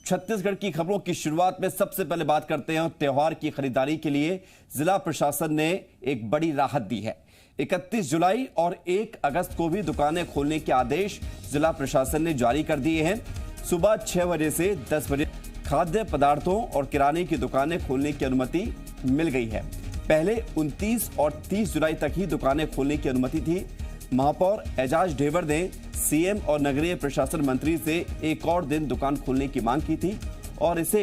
छत्तीसगढ़ की खबरों की शुरुआत में सबसे पहले बात करते हैं त्योहार की खरीदारी के लिए जिला प्रशासन ने एक बड़ी राहत दी है। 31 जुलाई और 1 अगस्त को भी दुकानें खोलने के आदेश जिला प्रशासन ने जारी कर दिए हैं। सुबह 6 बजे से 10 बजे खाद्य पदार्थों और किराने की दुकानें खोलने की अनुमति मिल गई है। पहले 29 और 30 जुलाई तक ही दुकानें खोलने की अनुमति थी। महापौर एजाज ढेबर ने सीएम और नगरीय प्रशासन मंत्री से एक और दिन दुकान खोलने की मांग की थी और इसे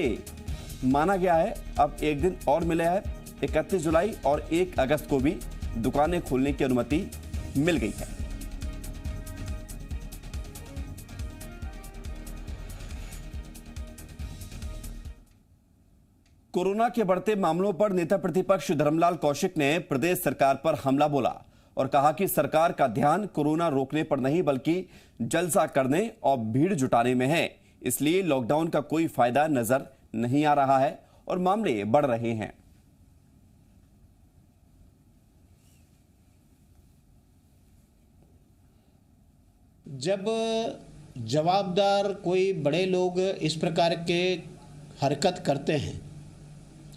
माना गया है। अब एक दिन और मिला है। 31 जुलाई और 1 अगस्त को भी दुकानें खोलने की अनुमति मिल गई है। कोरोना के बढ़ते मामलों पर नेता प्रतिपक्ष धर्मलाल कौशिक ने प्रदेश सरकार पर हमला बोला और कहा कि सरकार का ध्यान कोरोना रोकने पर नहीं बल्कि जलसा करने और भीड़ जुटाने में है। इसलिए लॉकडाउन का कोई फायदा नजर नहीं आ रहा है और मामले बढ़ रहे हैं। जब जवाबदार कोई बड़े लोग इस प्रकार के हरकत करते हैं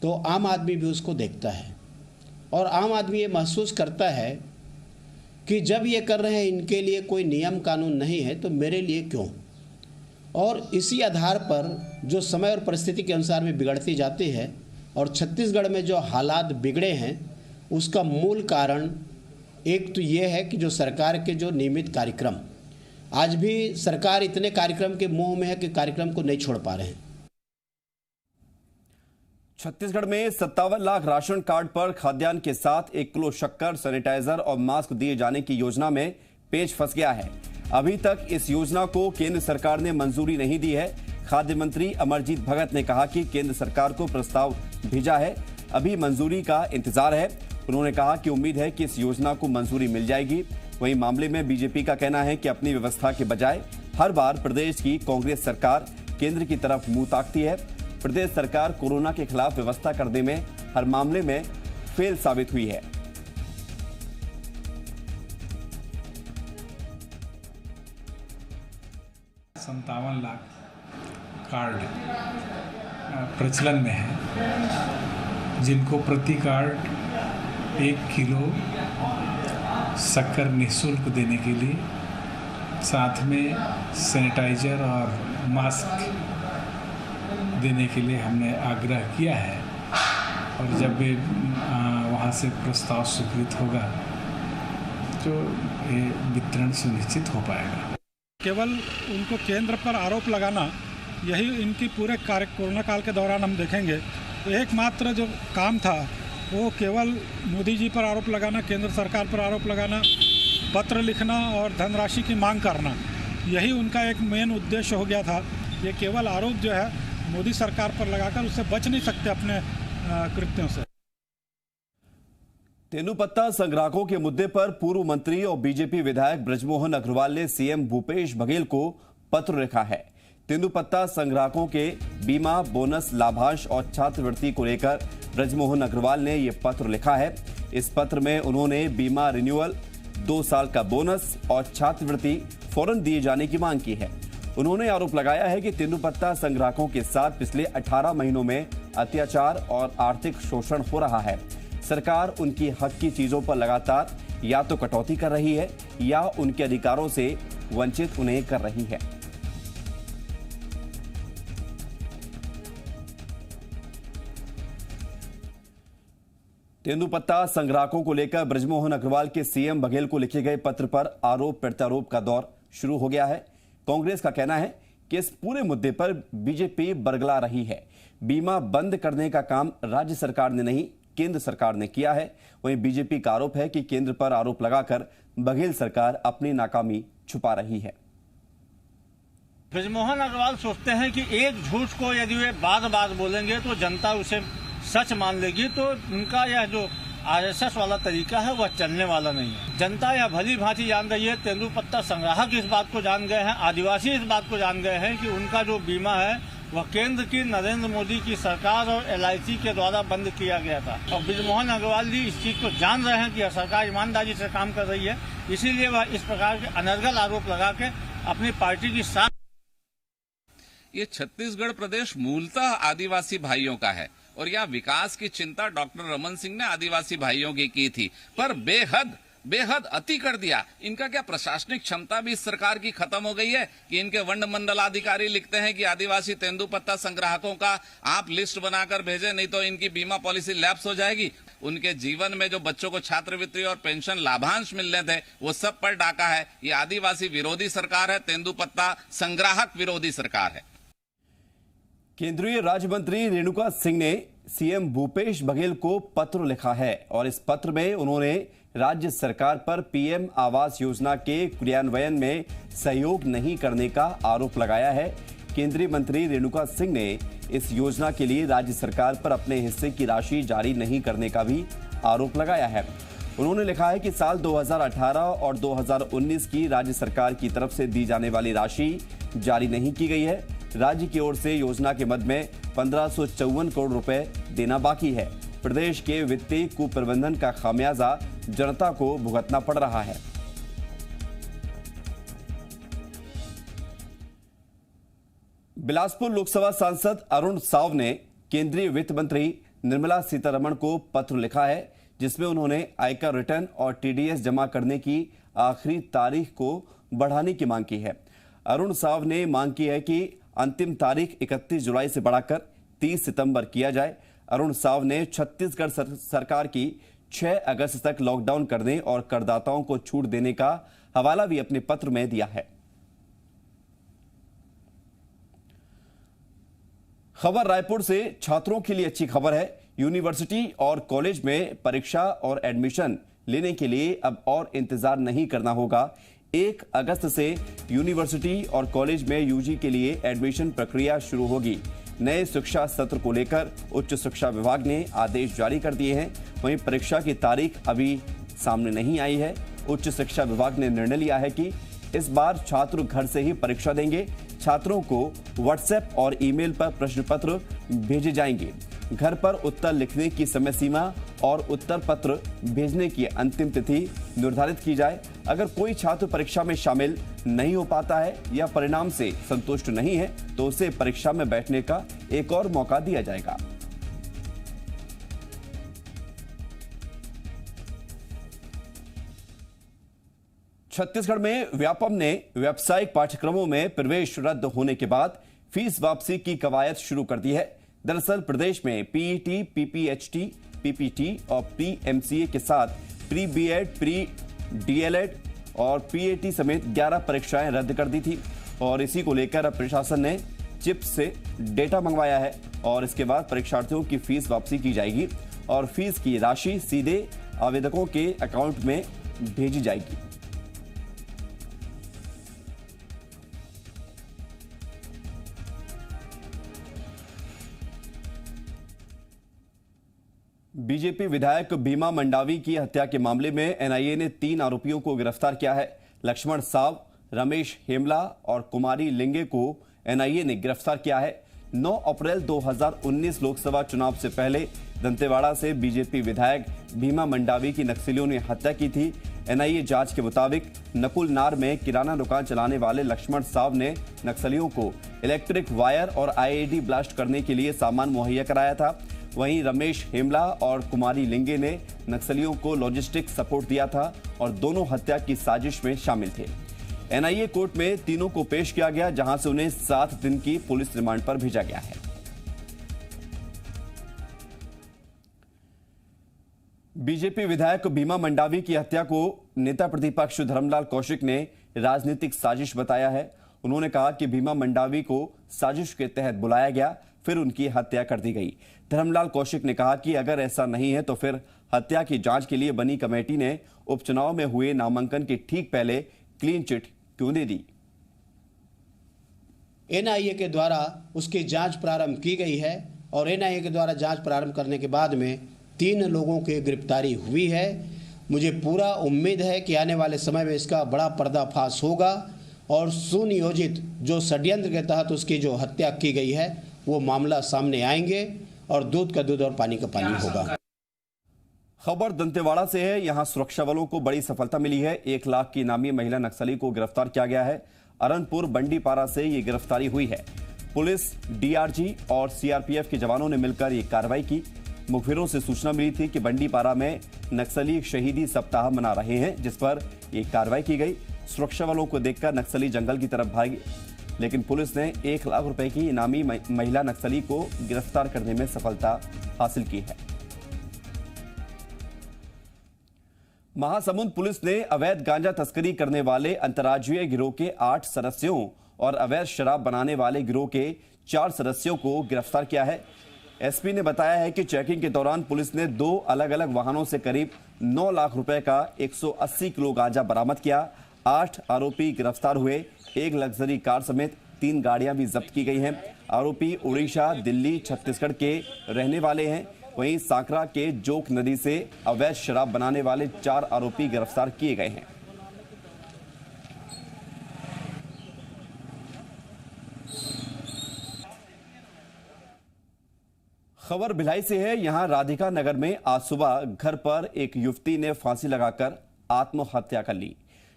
तो आम आदमी भी उसको देखता है और आम आदमी ये महसूस करता है कि जब ये कर रहे हैं इनके लिए कोई नियम कानून नहीं है तो मेरे लिए क्यों। और इसी आधार पर जो समय और परिस्थिति के अनुसार में बिगड़ती जाती है और छत्तीसगढ़ में जो हालात बिगड़े हैं उसका मूल कारण एक तो ये है कि जो सरकार के जो नियमित कार्यक्रम, आज भी सरकार इतने कार्यक्रम के मुंह में है कि कार्यक्रम को नहीं छोड़ पा रहे हैं। छत्तीसगढ़ में 57 लाख राशन कार्ड पर खाद्यान्न के साथ 1 किलो शक्कर, सैनिटाइजर और मास्क दिए जाने की योजना में पेच फंस गया है। अभी तक इस योजना को केंद्र सरकार ने मंजूरी नहीं दी है। खाद्य मंत्री अमरजीत भगत ने कहा कि केंद्र सरकार को प्रस्ताव भेजा है, अभी मंजूरी का इंतजार है। उन्होंने कहा कि उम्मीद है कि इस योजना को मंजूरी मिल जाएगी। वहीं मामले में बीजेपी का कहना है कि अपनी व्यवस्था के बजाय हर बार प्रदेश की कांग्रेस सरकार केंद्र की तरफ मुंह ताकती है। प्रदेश सरकार कोरोना के खिलाफ व्यवस्था करने में हर मामले में फेल साबित हुई है। सत्तावन लाख कार्ड प्रचलन में है, जिनको प्रति कार्ड 1 किलो शक्कर निःशुल्क देने के लिए, साथ में सैनिटाइजर और मास्क देने के लिए हमने आग्रह किया है। और जब भी वहाँ से प्रस्ताव स्वीकृत होगा तो ये वितरण सुनिश्चित हो पाएगा। केवल उनको केंद्र पर आरोप लगाना, यही इनकी पूरे कोरोना काल के दौरान हम देखेंगे तो एकमात्र जो काम था वो केवल मोदी जी पर आरोप लगाना, केंद्र सरकार पर आरोप लगाना, पत्र लिखना और धनराशि की मांग करना, यही उनका एक मेन उद्देश्य हो गया था। ये केवल आरोप जो है मोदी सरकार पर लगाकर उससे बच नहीं सकते अपने कृत्यों से। तेंदूपत्ता संग्राहकों के मुद्दे पर पूर्व मंत्री और बीजेपी विधायक बृजमोहन अग्रवाल ने सीएम भूपेश बघेल को पत्र लिखा है। तेंदूपत्ता संग्राहकों के बीमा, बोनस, लाभांश और छात्रवृत्ति को लेकर बृजमोहन अग्रवाल ने यह पत्र लिखा है। इस पत्र में उन्होंने बीमा रिन्यूअल, 2 साल का बोनस और छात्रवृत्ति फौरन दिए जाने की मांग की है। उन्होंने आरोप लगाया है कि तेंदूपत्ता संग्राहकों के साथ पिछले 18 महीनों में अत्याचार और आर्थिक शोषण हो रहा है। सरकार उनकी हक की चीजों पर लगातार या तो कटौती कर रही है या उनके अधिकारों से वंचित उन्हें कर रही है। तेंदूपत्ता संग्राहकों को लेकर बृजमोहन अग्रवाल के सीएम बघेल को लिखे गए पत्र पर आरोप प्रत्यारोप का दौर शुरू हो गया है। कांग्रेस का कहना है कि इस पूरे मुद्दे पर बीजेपी बरगला रही है। बीमा बंद करने का काम राज्य सरकार ने नहीं, केंद्र सरकार ने किया है। वहीं बीजेपी का आरोप है कि केंद्र पर आरोप लगाकर बघेल सरकार अपनी नाकामी छुपा रही है। बृजमोहन अग्रवाल सोचते हैं कि एक झूठ को यदि वे बार बार बोलेंगे तो जनता उसे सच मान लेगी, तो उनका यह जो आरएसएस वाला तरीका है वह चलने वाला नहीं है। जनता यह भली भांति जान रही है, तेंदूपत्ता संग्राहक इस बात को जान गए हैं, आदिवासी इस बात को जान गए हैं कि उनका जो बीमा है वह केंद्र की नरेंद्र मोदी की सरकार और LIC के द्वारा बंद किया गया था। और बृजमोहन अग्रवाल जी इस चीज को जान रहे हैं कि यह सरकार ईमानदारी से काम कर रही है, इसीलिए वह इस प्रकार के अनर्गल आरोप लगा के अपनी पार्टी की साथ ये छत्तीसगढ़ प्रदेश मूलतः आदिवासी भाइयों का है और यहाँ विकास की चिंता डॉक्टर रमन सिंह ने आदिवासी भाइयों की थी, पर बेहद अति कर दिया। इनका क्या प्रशासनिक क्षमता भी इस सरकार की खत्म हो गई है कि इनके वन मंडलाधिकारी लिखते हैं कि आदिवासी तेंदुपत्ता संग्राहकों का आप लिस्ट बनाकर भेजें, नहीं तो इनकी बीमा पॉलिसी लैप्स हो जाएगी। उनके जीवन में जो बच्चों को छात्रवृत्ति और पेंशन लाभांश मिलने थे वो सब पर डाका है। ये आदिवासी विरोधी सरकार है, तेंदुपत्ता संग्राहक विरोधी सरकार है। केंद्रीय राज्य मंत्री रेणुका सिंह ने सीएम भूपेश बघेल को पत्र लिखा है और इस पत्र में उन्होंने राज्य सरकार पर पीएम आवास योजना के क्रियान्वयन में सहयोग नहीं करने का आरोप लगाया है। केंद्रीय मंत्री रेणुका सिंह ने इस योजना के लिए राज्य सरकार पर अपने हिस्से की राशि जारी नहीं करने का भी आरोप लगाया है। उन्होंने लिखा है कि साल 2018 और 2019 की राज्य सरकार की तरफ से दी जाने वाली राशि जारी नहीं की गई है। राज्य की ओर से योजना के मद में 1554 करोड़ रुपए देना बाकी है। प्रदेश के वित्तीय कुप्रबंधन का खामियाजा जनता को भुगतना पड़ रहा है। बिलासपुर लोकसभा सांसद अरुण साव ने केंद्रीय वित्त मंत्री निर्मला सीतारमण को पत्र लिखा है, जिसमें उन्होंने आयकर रिटर्न और टीडीएस जमा करने की आखिरी तारीख को बढ़ाने की मांग की है। अरुण साव ने मांग की है कि अंतिम तारीख 31 जुलाई से बढ़ाकर 30 सितंबर किया जाए। अरुण साव ने छत्तीसगढ़ सरकार की 6 अगस्त तक लॉकडाउन करने और करदाताओं को छूट देने का हवाला भी अपने पत्र में दिया है। खबर रायपुर से छात्रों के लिए अच्छी खबर है। यूनिवर्सिटी और कॉलेज में परीक्षा और एडमिशन लेने के लिए अब और इंतजार नहीं करना होगा। 1 अगस्त से यूनिवर्सिटी और कॉलेज में यूजी के लिए एडमिशन प्रक्रिया शुरू होगी। नए शिक्षा सत्र को लेकर उच्च शिक्षा विभाग ने आदेश जारी कर दिए हैं। वहीं परीक्षा की तारीख अभी सामने नहीं आई है। उच्च शिक्षा विभाग ने निर्णय लिया है कि इस बार छात्र घर से ही परीक्षा देंगे। छात्रों को व्हाट्सएप और ईमेल पर प्रश्न पत्र भेजे जाएंगे। घर पर उत्तर लिखने की समय सीमा और उत्तर पत्र भेजने की अंतिम तिथि निर्धारित की जाए। अगर कोई छात्र परीक्षा में शामिल नहीं हो पाता है या परिणाम से संतुष्ट नहीं है तो उसे परीक्षा में बैठने का एक और मौका दिया जाएगा। छत्तीसगढ़ में व्यापम ने व्यावसायिक पाठ्यक्रमों में प्रवेश रद्द होने के बाद फीस वापसी की कवायद शुरू कर दी है। दरअसल प्रदेश में पीईटी, पीपीएचटी, पीपीटी और पीएमसीए के साथ प्री बीएड, प्री डीएलएड और पीएटी समेत 11 परीक्षाएं रद्द कर दी थी और इसी को लेकर अब प्रशासन ने चिप्स से डेटा मंगवाया है और इसके बाद परीक्षार्थियों की फीस वापसी की जाएगी और फीस की राशि सीधे आवेदकों के अकाउंट में भेजी जाएगी। बीजेपी विधायक भीमा मंडावी की हत्या के मामले में एनआईए ने 3 आरोपियों को गिरफ्तार किया है। लक्ष्मण साव, रमेश हेमला और कुमारी लिंगे को एनआईए ने गिरफ्तार किया है। 9 अप्रैल 2019 लोकसभा चुनाव से पहले दंतेवाड़ा से बीजेपी विधायक भीमा मंडावी की नक्सलियों ने हत्या की थी। एनआईए जांच के मुताबिक नकुलनार में किराना दुकान चलाने वाले लक्ष्मण साव ने नक्सलियों को इलेक्ट्रिक वायर और आईईडी ब्लास्ट करने के लिए सामान मुहैया कराया था। वहीं रमेश हेमला और कुमारी लिंगे ने नक्सलियों को लॉजिस्टिक सपोर्ट दिया था और दोनों हत्या की साजिश में शामिल थे। एनआईए कोर्ट में तीनों को पेश किया गया, जहां से उन्हें 7 दिन की पुलिस रिमांड पर भेजा गया है। बीजेपी विधायक भीमा मंडावी की हत्या को नेता प्रतिपक्ष धर्मलाल कौशिक ने राजनीतिक साजिश बताया है। उन्होंने कहा कि भीमा मंडावी को साजिश के तहत बुलाया गया, फिर उनकी हत्या कर दी गई। धर्मलाल कौशिक ने कहा कि अगर ऐसा नहीं है तो फिर हत्या की जांच के लिए बनी कमेटी ने उपचुनाव में हुए नामांकन के ठीक पहले क्लीन चिट क्यों दे दी। एनआईए के द्वारा उसकी जांच प्रारंभ की गई है और एनआईए के द्वारा जांच प्रारंभ करने के बाद में 3 लोगों की गिरफ्तारी हुई है। मुझे पूरा उम्मीद है कि आने वाले समय में इसका बड़ा पर्दाफाश होगा और सुनियोजित जो षड्यंत्र के तहत उसकी जो हत्या की गई है वो मामला सामने आएंगे और दूध का दूध और पानी का पानी होगा। खबर दंतेवाड़ा से है। यहां सुरक्षा बलों को बड़ी सफलता मिली है। 1 लाख की इनामी महिला नक्सली को गिरफ्तार किया गया है। अरनपुर बंडीपारा से ये गिरफ्तारी हुई है। पुलिस, डीआरजी और सीआरपीएफ के जवानों ने मिलकर ये कार्रवाई की। मुखबिरों से सूचना मिली थी कि बंडीपारा में नक्सली शहीदी सप्ताह मना रहे हैं, जिस पर यह कार्रवाई की गई। सुरक्षा बलों को देखकर नक्सली जंगल की तरफ भागे, लेकिन पुलिस ने 1 लाख रुपए की इनामी महिला नक्सली को गिरफ्तार करने में सफलता हासिल की है। महासमुंद पुलिस ने अवैध गांजा तस्करी करने वाले अंतर्राज्यीय गिरोह के 8 सदस्यों और अवैध शराब बनाने वाले गिरोह के 4 सदस्यों को गिरफ्तार किया है। एसपी ने बताया है कि चेकिंग के दौरान पुलिस ने 2 अलग अलग वाहनों से करीब 9 लाख रुपए का 180 किलो गांजा बरामद किया। 8 आरोपी गिरफ्तार हुए। 1 लग्जरी कार समेत 3 गाड़ियां भी जब्त की गई हैं। आरोपी उड़ीसा, दिल्ली, छत्तीसगढ़ के रहने वाले हैं। वहीं सांकरा के जोक नदी से अवैध शराब बनाने वाले 4 आरोपी गिरफ्तार किए गए हैं। खबर भिलाई से है। यहां राधिका नगर में आज सुबह घर पर एक युवती ने फांसी लगाकर आत्महत्या कर ली।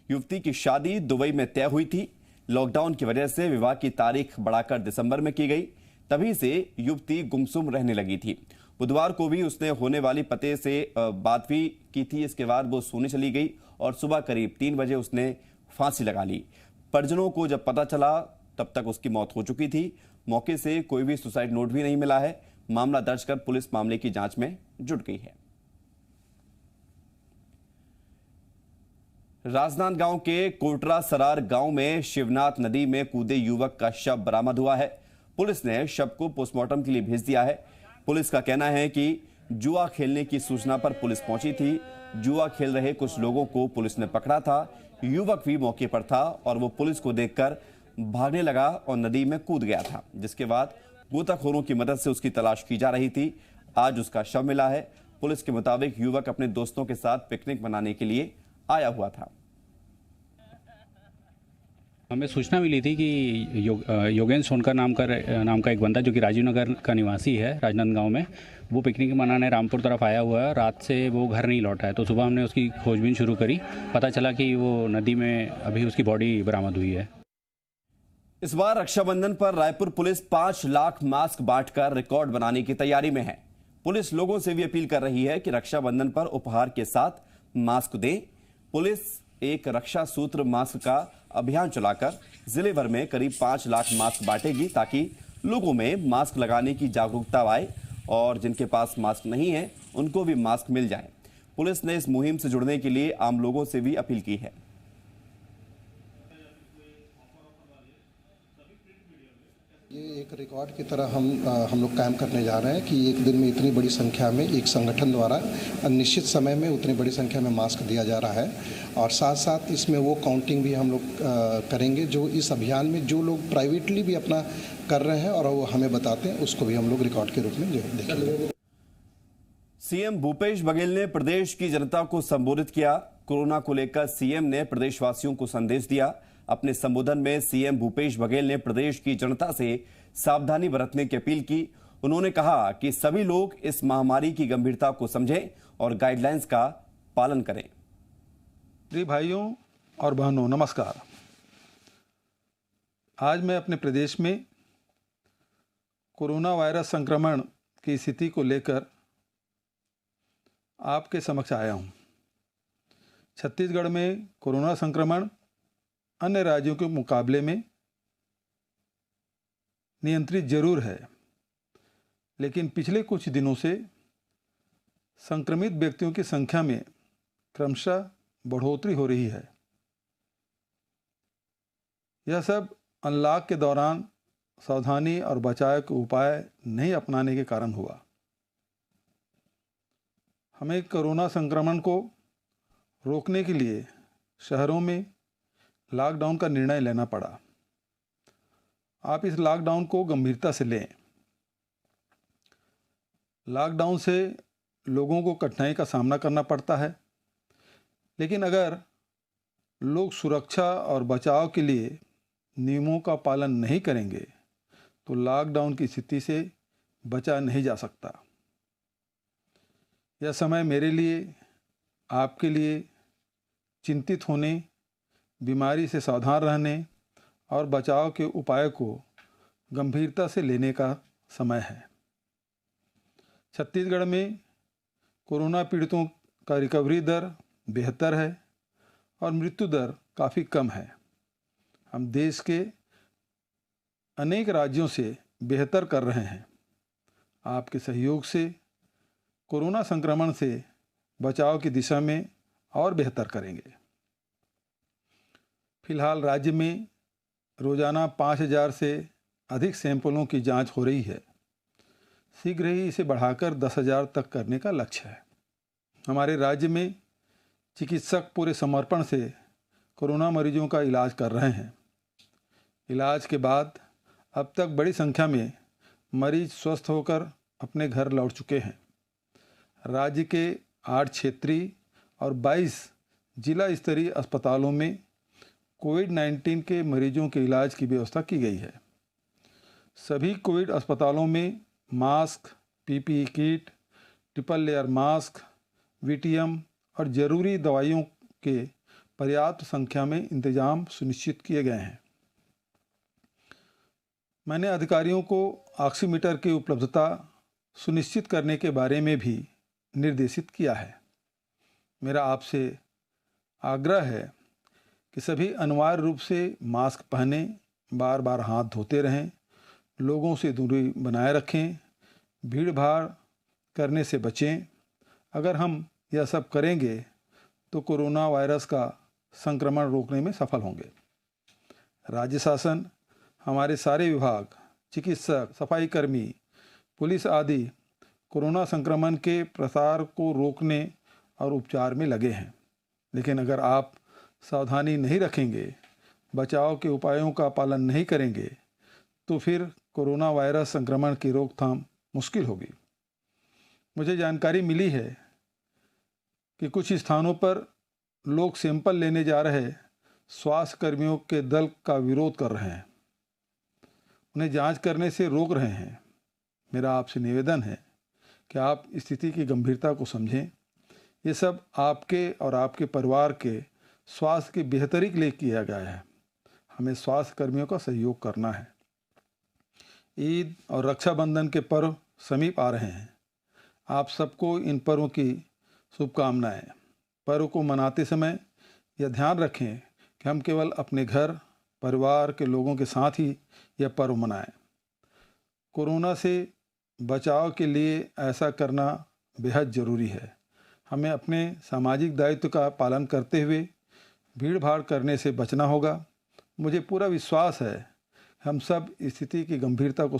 युवती की शादी दुबई में तय हुई थी। लॉकडाउन की वजह से विवाह की तारीख बढ़ाकर दिसंबर में की गई। तभी से युवती गुमसुम रहने लगी थी। बुधवार को भी उसने होने वाली पते से बात भी की थी। इसके बाद वो सोने चली गई और सुबह करीब 3 बजे उसने फांसी लगा ली। परिजनों को जब पता चला तब तक उसकी मौत हो चुकी थी। मौके से कोई भी सुसाइड नोट भी नहीं मिला है। मामला दर्ज कर पुलिस मामले की जांच में जुट गई है। राजनांदगांव के कोटरा सरार गांव में शिवनाथ नदी में कूदे युवक का शव बरामद हुआ है। पुलिस ने शव को पोस्टमार्टम के लिए भेज दिया है। पुलिस का कहना है कि जुआ खेलने की सूचना पर पुलिस पहुंची थी। जुआ खेल रहे कुछ लोगों को पुलिस ने पकड़ा था। युवक भी मौके पर था और वो पुलिस को देखकर भागने लगा और नदी में कूद गया था, जिसके बाद गोताखोरों की मदद से उसकी तलाश की जा रही थी। आज उसका शव मिला है। पुलिस के मुताबिक युवक अपने दोस्तों के साथ पिकनिक मनाने के लिए आया हुआ था। हमें सूचना मिली थी कि योगेंद्र सोनकर नाम का एक बंदा जो कि राजीव नगर का निवासी है राजनांदगांव में, वो पिकनिक मनाने रामपुर तरफ आया हुआ है। रात से वो घर नहीं लौटा है, तो सुबह हमने उसकी खोजबीन शुरू करी। पता चला कि वो नदी में अभी उसकी बॉडी बरामद हुई है। इस बार रक्षाबंधन पर रायपुर पुलिस 5 लाख मास्क बांटकर रिकॉर्ड बनाने की तैयारी में है। पुलिस लोगों से भी अपील कर रही है कि रक्षाबंधन पर उपहार के साथ मास्क दें। पुलिस एक रक्षा सूत्र मास्क का अभियान चलाकर जिले भर में करीब 5 लाख मास्क बांटेगी, ताकि लोगों में मास्क लगाने की जागरूकता आए और जिनके पास मास्क नहीं है उनको भी मास्क मिल जाए। पुलिस ने इस मुहिम से जुड़ने के लिए आम लोगों से भी अपील की है। ये एक रिकॉर्ड की तरह हम लोग काम करने जा रहे हैं कि एक दिन में इतनी बड़ी संख्या में एक संगठन द्वारा निश्चित समय में उतनी बड़ी संख्या में मास्क दिया जा रहा है, और साथ साथ इसमें वो काउंटिंग भी हम लोग करेंगे जो इस अभियान में जो लोग प्राइवेटली भी अपना कर रहे हैं और वो हमें बताते हैं, उसको भी हम लोग रिकॉर्ड के रूप में जो देखेंगे। सीएम भूपेश बघेल ने प्रदेश की जनता को संबोधित किया। कोरोना को लेकर सीएम ने प्रदेशवासियों को संदेश दिया। अपने संबोधन में सीएम भूपेश बघेल ने प्रदेश की जनता से सावधानी बरतने की अपील की। उन्होंने कहा कि सभी लोग इस महामारी की गंभीरता को समझें और गाइडलाइंस का पालन करें। प्रिय भाइयों और बहनों, नमस्कार। आज मैं अपने प्रदेश में कोरोना वायरस संक्रमण की स्थिति को लेकर आपके समक्ष आया हूं। छत्तीसगढ़ में कोरोना संक्रमण अन्य राज्यों के मुकाबले में नियंत्रित जरूर है, लेकिन पिछले कुछ दिनों से संक्रमित व्यक्तियों की संख्या में क्रमशः बढ़ोतरी हो रही है। यह सब अनलॉक के दौरान सावधानी और बचाव के उपाय नहीं अपनाने के कारण हुआ। हमें कोरोना संक्रमण को रोकने के लिए शहरों में लॉकडाउन का निर्णय लेना पड़ा। आप इस लॉकडाउन को गंभीरता से लें। लॉकडाउन से लोगों को कठिनाई का सामना करना पड़ता है, लेकिन अगर लोग सुरक्षा और बचाव के लिए नियमों का पालन नहीं करेंगे तो लॉकडाउन की स्थिति से बचा नहीं जा सकता। यह समय मेरे लिए, आपके लिए चिंतित होने, बीमारी से सावधान रहने और बचाव के उपाय को गंभीरता से लेने का समय है। छत्तीसगढ़ में कोरोना पीड़ितों का रिकवरी दर बेहतर है और मृत्यु दर काफ़ी कम है। हम देश के अनेक राज्यों से बेहतर कर रहे हैं। आपके सहयोग से कोरोना संक्रमण से बचाव की दिशा में और बेहतर करेंगे। फिलहाल राज्य में रोजाना 5000 से अधिक सैंपलों की जांच हो रही है। शीघ्र ही इसे बढ़ाकर 10,000 तक करने का लक्ष्य है। हमारे राज्य में चिकित्सक पूरे समर्पण से कोरोना मरीजों का इलाज कर रहे हैं। इलाज के बाद अब तक बड़ी संख्या में मरीज स्वस्थ होकर अपने घर लौट चुके हैं। राज्य के 8 क्षेत्रीय और 22 जिला स्तरीय अस्पतालों में कोविड-19 के मरीजों के इलाज की व्यवस्था की गई है। सभी कोविड अस्पतालों में mask, PPE kit, triple layer mask, VTM और ज़रूरी दवाइयों के पर्याप्त संख्या में इंतजाम सुनिश्चित किए गए हैं। मैंने अधिकारियों को ऑक्सीमीटर की उपलब्धता सुनिश्चित करने के बारे में भी निर्देशित किया है। मेरा आपसे आग्रह है कि सभी अनिवार्य रूप से मास्क पहनें, बार बार हाथ धोते रहें, लोगों से दूरी बनाए रखें, भीड़ भाड़ करने से बचें। अगर हम यह सब करेंगे तो कोरोना वायरस का संक्रमण रोकने में सफल होंगे। राज्य शासन, हमारे सारे विभाग, चिकित्सक, सफाई कर्मी, पुलिस आदि कोरोना संक्रमण के प्रसार को रोकने और उपचार में लगे हैं। लेकिन अगर आप सावधानी नहीं रखेंगे, बचाव के उपायों का पालन नहीं करेंगे तो फिर कोरोना वायरस संक्रमण की रोकथाम मुश्किल होगी। मुझे जानकारी मिली है कि कुछ स्थानों पर लोग सैंपल लेने जा रहे स्वास्थ्य कर्मियों के दल का विरोध कर रहे हैं, उन्हें जांच करने से रोक रहे हैं। मेरा आपसे निवेदन है कि आप स्थिति की गंभीरता को समझें। ये सब आपके और आपके परिवार के स्वास्थ्य की बेहतरी के लिए किया गया है। हमें स्वास्थ्य कर्मियों का सहयोग करना है। ईद और रक्षाबंधन के पर्व समीप आ रहे हैं। आप सबको इन पर्वों की शुभकामनाएं। पर्व को मनाते समय यह ध्यान रखें कि हम केवल अपने घर, परिवार के लोगों के साथ ही यह पर्व मनाएं। कोरोना से बचाव के लिए ऐसा करना बेहद ज़रूरी है। हमें अपने सामाजिक दायित्व का पालन करते हुए भीड़ भाड़ करने से बचना होगा। मुझे पूरा विश्वास है हम सब स्थिति की गंभीरता को